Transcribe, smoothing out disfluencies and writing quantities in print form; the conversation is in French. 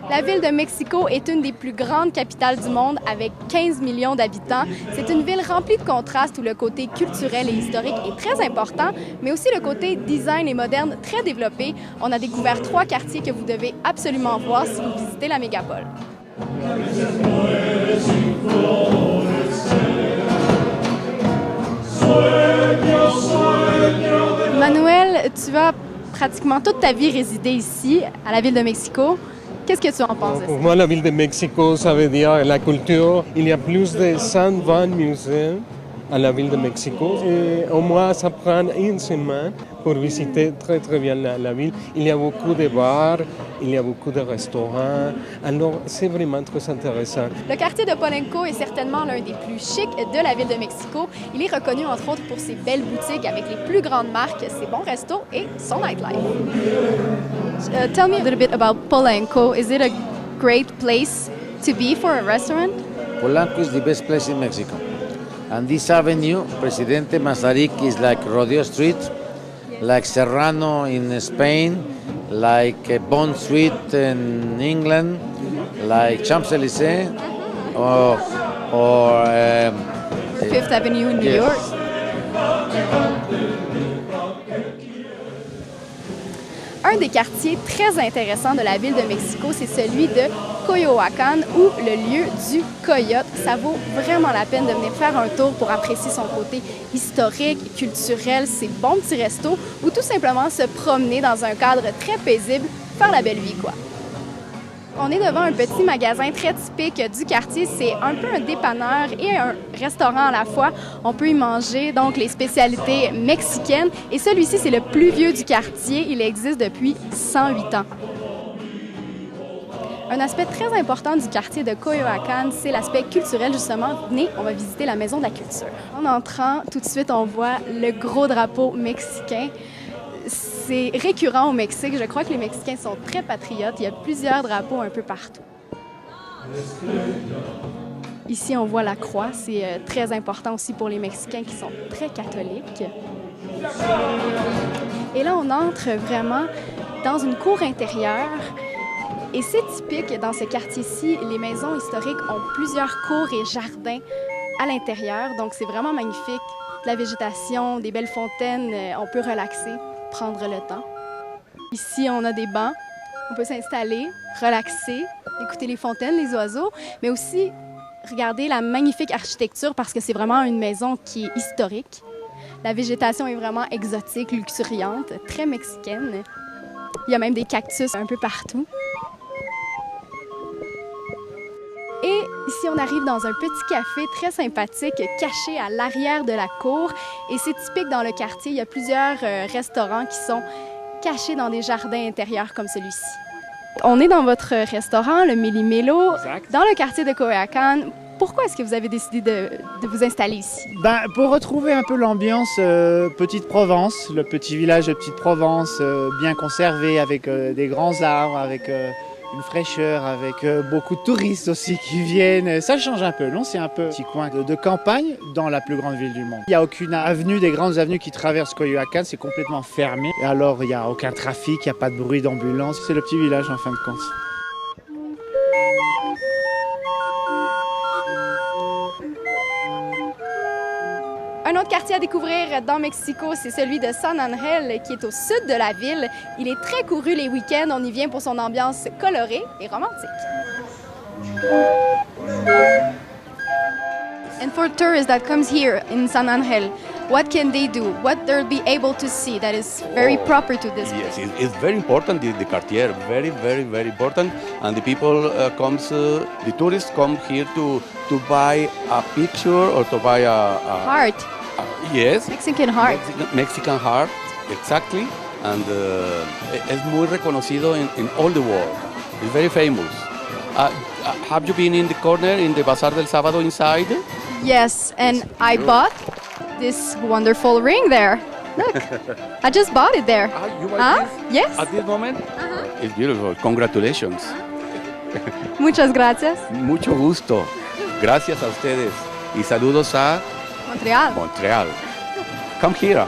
La ville de Mexico est une des plus grandes capitales du monde avec 15 millions d'habitants. C'est une ville remplie de contrastes où le côté culturel et historique est très important, mais aussi le côté design et moderne très développé. On a découvert 3 quartiers que vous devez absolument voir si vous visitez la mégapole. Manuel, tu as pratiquement toute ta vie résidé ici, à la ville de Mexico. Qu'est-ce que tu en penses de ça? Pour moi, la ville de Mexico, ça veut dire la culture. Il y a plus de 120 musées à la ville de Mexico. Et au moins, ça prend une semaine pour visiter très très bien la ville. Il y a beaucoup de bars, il y a beaucoup de restaurants. Alors, c'est vraiment très intéressant. Le quartier de Polanco est certainement l'un des plus chics de la ville de Mexico. Il est reconnu entre autres pour ses belles boutiques avec les plus grandes marques, ses bons restos et son nightlife. Tell me a little bit about Polanco. Is it a great place to be for a restaurant? Polanco is the best place in Mexico. And this avenue, Presidente Masaryk, is like Rodeo Street, like Serrano in Spain, like Bond Street in England, like Champs-Élysées, or Fifth Avenue in New yes. York. Un des quartiers très intéressants de la ville de Mexico, c'est celui de Coyoacán ou le lieu du coyote. Ça vaut vraiment la peine de venir faire un tour pour apprécier son côté historique, culturel, ses bons petits restos ou tout simplement se promener dans un cadre très paisible, faire la belle vie, quoi. On est devant un petit magasin très typique du quartier. C'est un peu un dépanneur et un restaurant à la fois. On peut y manger donc les spécialités mexicaines. Et celui-ci, c'est le plus vieux du quartier. Il existe depuis 108 ans. Un aspect très important du quartier de Coyoacán, c'est l'aspect culturel, justement. Venez, on va visiter la Maison de la Culture. En entrant, tout de suite, on voit le gros drapeau mexicain. C'est récurrent au Mexique. Je crois que les Mexicains sont très patriotes. Il y a plusieurs drapeaux un peu partout. Ici, on voit la croix. C'est très important aussi pour les Mexicains qui sont très catholiques. Et là, on entre vraiment dans une cour intérieure. Et c'est typique dans ce quartier-ci. Les maisons historiques ont plusieurs cours et jardins à l'intérieur. Donc, c'est vraiment magnifique. De la végétation, des belles fontaines. On peut relaxer, prendre le temps. Ici, on a des bancs. On peut s'installer, relaxer, écouter les fontaines, les oiseaux, mais aussi regarder la magnifique architecture parce que c'est vraiment une maison qui est historique. La végétation est vraiment exotique, luxuriante, très mexicaine. Il y a même des cactus un peu partout. Et ici, on arrive dans un petit café très sympathique, caché à l'arrière de la cour. Et c'est typique dans le quartier. Il y a plusieurs restaurants qui sont cachés dans des jardins intérieurs comme celui-ci. On est dans votre restaurant, le Melimelo, dans le quartier de Coyoacán. Pourquoi est-ce que vous avez décidé de vous installer ici? Pour retrouver un peu l'ambiance Petite Provence, le petit village de Petite Provence, bien conservé, avec des grands arbres, avec une fraîcheur, avec beaucoup de touristes aussi qui viennent. Ça change un peu, non? C'est un peu un petit coin de campagne dans la plus grande ville du monde. Il n'y a aucune avenue, des grandes avenues qui traversent Coyoacán, c'est complètement fermé. Et alors, il n'y a aucun trafic, il n'y a pas de bruit d'ambulance. C'est le petit village en fin de compte. Un autre quartier à découvrir dans Mexico, c'est celui de San Ángel, qui est au sud de la ville. Il est très couru les week-ends. On y vient pour son ambiance colorée et romantique. And for tourists that comes here in San Ángel, what can they do? What they'll be able to see that is very proper to this place? Yes, it's very important, the Cartier, very, very, very important. And the people the tourists come here to buy a picture or to buy a Heart. Yes. Mexican heart. Mexican heart, exactly. And es muy reconocido in all the world. It's very famous. Have you been in the corner in the Bazar del Sábado inside? Yes, and I bought this wonderful ring there. Look, I just bought it there. You buy this? Yes. At this moment? It's beautiful. Congratulations. Muchas gracias. Mucho gusto. Gracias a ustedes. Y saludos a Montreal. Montreal. Come here.